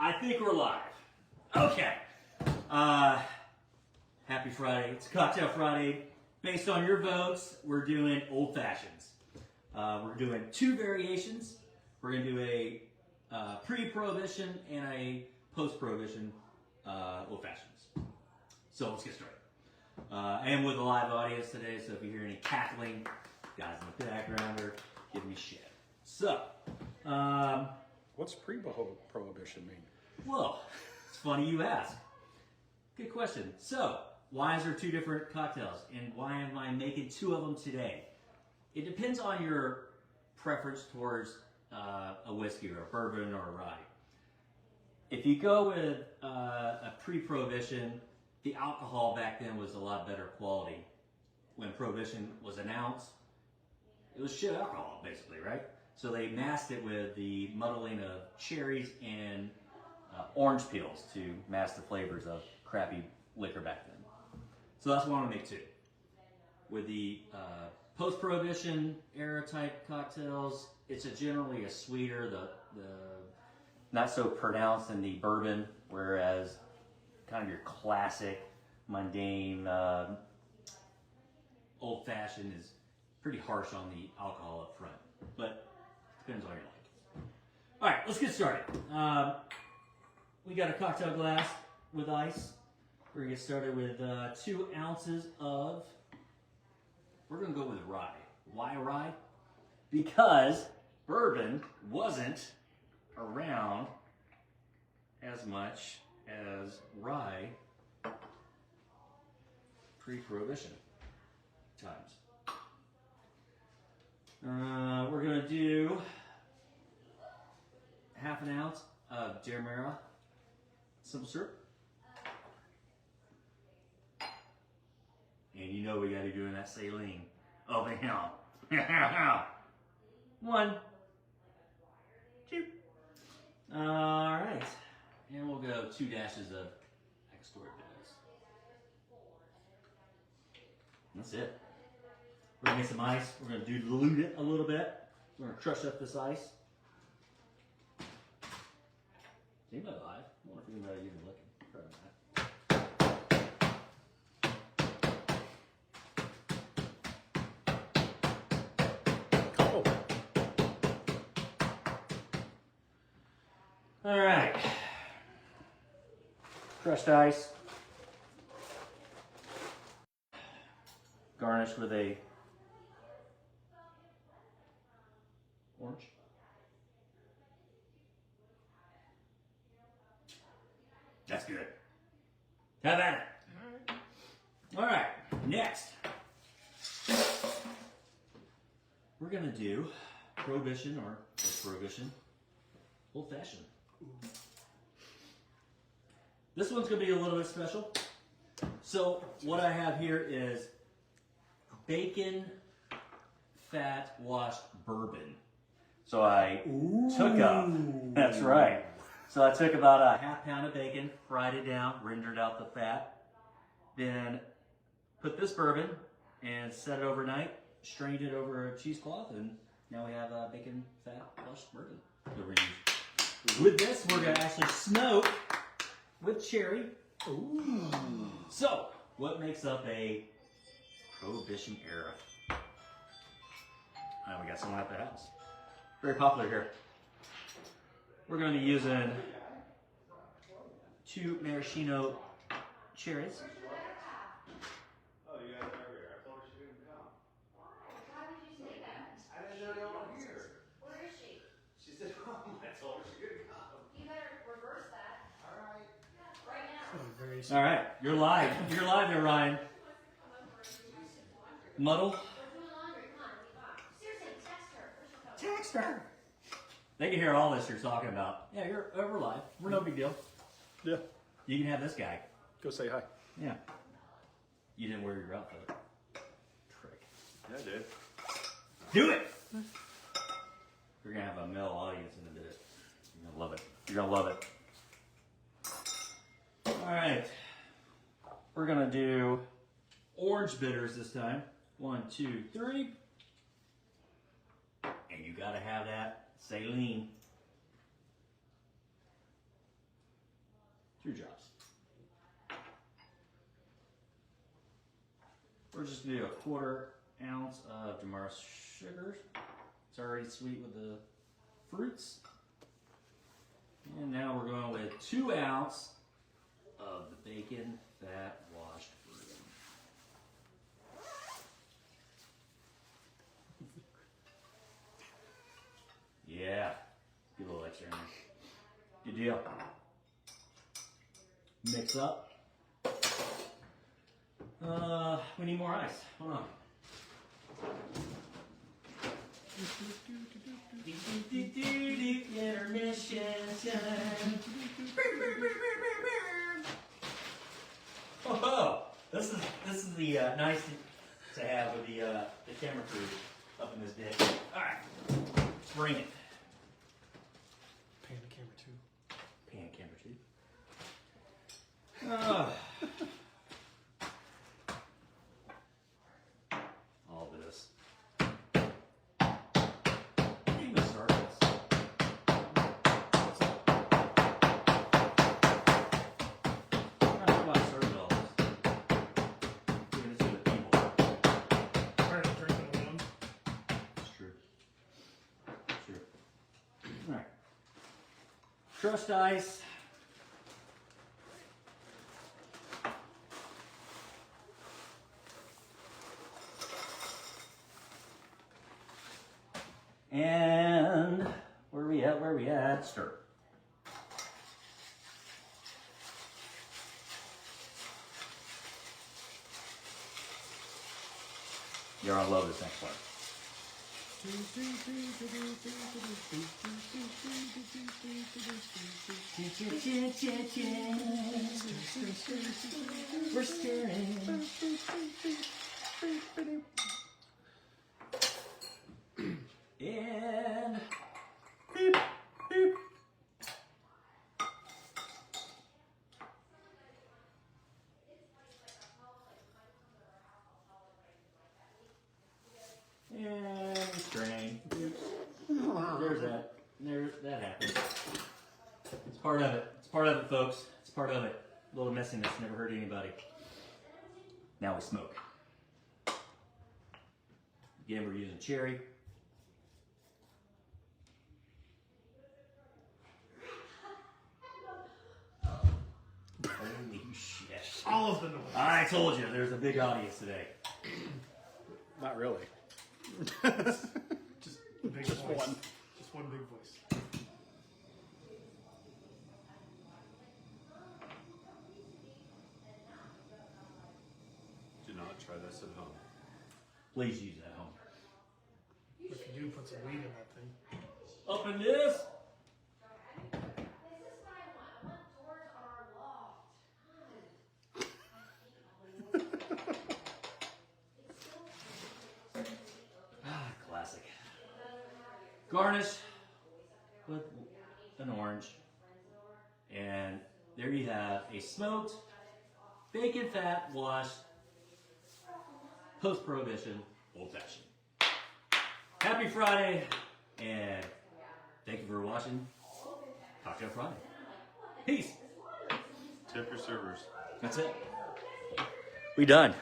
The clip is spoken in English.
I think we're live. Okay. Happy Friday. It's Cocktail Friday. Based on your votes, we're doing old fashions. We're doing two variations. We're going to do a pre-prohibition and a post-prohibition old fashions. So let's get started. I am with a live audience today, so if you hear any cackling, guys in the background are giving me shit. So, What's pre-prohibition mean? well, it's funny you ask. Good question. So, why is there two different cocktails, and why am I making two of them today? It depends on your preference towards a whiskey or a bourbon or a rye. If you go with a pre-prohibition, the alcohol back then was a lot better quality. When prohibition was announced, it was shit alcohol, basically, right? So they masked it with the muddling of cherries and orange peels to mask the flavors of crappy liquor back then. So that's why I'm gonna make two. With the post-prohibition era type cocktails, it's generally a sweeter, the not so pronounced in the bourbon, whereas kind of your classic, mundane, old-fashioned is pretty harsh on the alcohol up front, but depends on your like. All right, let's get started. We got a cocktail glass with ice. We're gonna get started with 2 ounces of, we're gonna go with rye. Why rye? Because bourbon wasn't around as much as rye pre-prohibition times. We're gonna do half an ounce of Demerara simple syrup. And you know we gotta be doing that saline over here. 1, 2. All right. And we'll go 2 dashes of Extort Biz. That's it. We're gonna make some ice. We're gonna dilute it a little bit. We're gonna crush up this ice. Is anybody live? I wonder if anybody even looking. Probably not. Oh, All right. Crushed ice. Garnished with a orange. That's good. Have at it. All right, next. We're gonna do prohibition or post-prohibition old fashioned. This one's gonna be a little bit special. So what I have here is bacon fat washed bourbon. So I took up, that's right. So I took about a half pound of bacon, fried it down, rendered out the fat, then put this bourbon and set it overnight, strained it over a cheesecloth, and now we have bacon fat washed bourbon that we're gonna use. With this, we're gonna actually smoke with cherry. ooh. So, what makes up a Prohibition era? We got someone at the house. Very popular here. We're going to be using 2 maraschino cherries. Oh, you guys are here. I told her she couldn't come. Why would you say that? I didn't know y'all were here. Where is she? She said, "Oh, I told her she couldn't come." You better reverse that All right. right now. Very All right, you're live. You're live there, Ryan. Muddle. We're doing laundry. Come on, be fine. Seriously, text her. Where's your phone? Text her. They can hear all this you're talking about. Yeah, we're live. We're no big deal. Yeah, You can have this guy. go say hi. Yeah. You didn't wear your outfit. Prick. Yeah, I did. Do it! We're gonna have a male audience in a bit. You're gonna love it. You're gonna love it. Alright. We're gonna do orange bitters this time. 1, 2, 3. And you gotta have that saline. 2 drops. We're just gonna do a 1/4 ounce of Demerara sugar. It's already sweet with the fruits. And now we're going with 2 ounces of the bacon fat washed fruit. Yeah, get a little extra in there. Good deal. Mix up. We need more ice. Hold on. Intermission time. Oh, this is the nice to have with the camera crew up in this dish. All right, let's bring it. Pan the camera too. Pan camera too. All this. I'm gonna start this. I don't know why I started all this. Giving it to the people. Trying to drink it alone. It's true. It's true. All right. Crushed ice. And where are we at? Where are we at? Stir. You're gonna love this next part. We're stirring. And beep, beep. And strain. There's that. That happens. It's part of it. It's part of it, folks. It's part of it. A little messiness never hurt anybody. Now we smoke. Again, we're using cherry. Holy shit. All of the noise. I told you there's a big audience today. Not really. Just a big Just voice. one. Just one big voice. Do not try this at home. Please use that home. If you do, put some weed in that thing. Open this. This is what I want. I want doors on our loft. Classic. Garnish with an orange. And there you have a smoked, bacon fat washed, post-prohibition old fashioned. Happy Friday, and thank you for watching Cocktail Friday. Peace. Tip your servers. That's it. We done.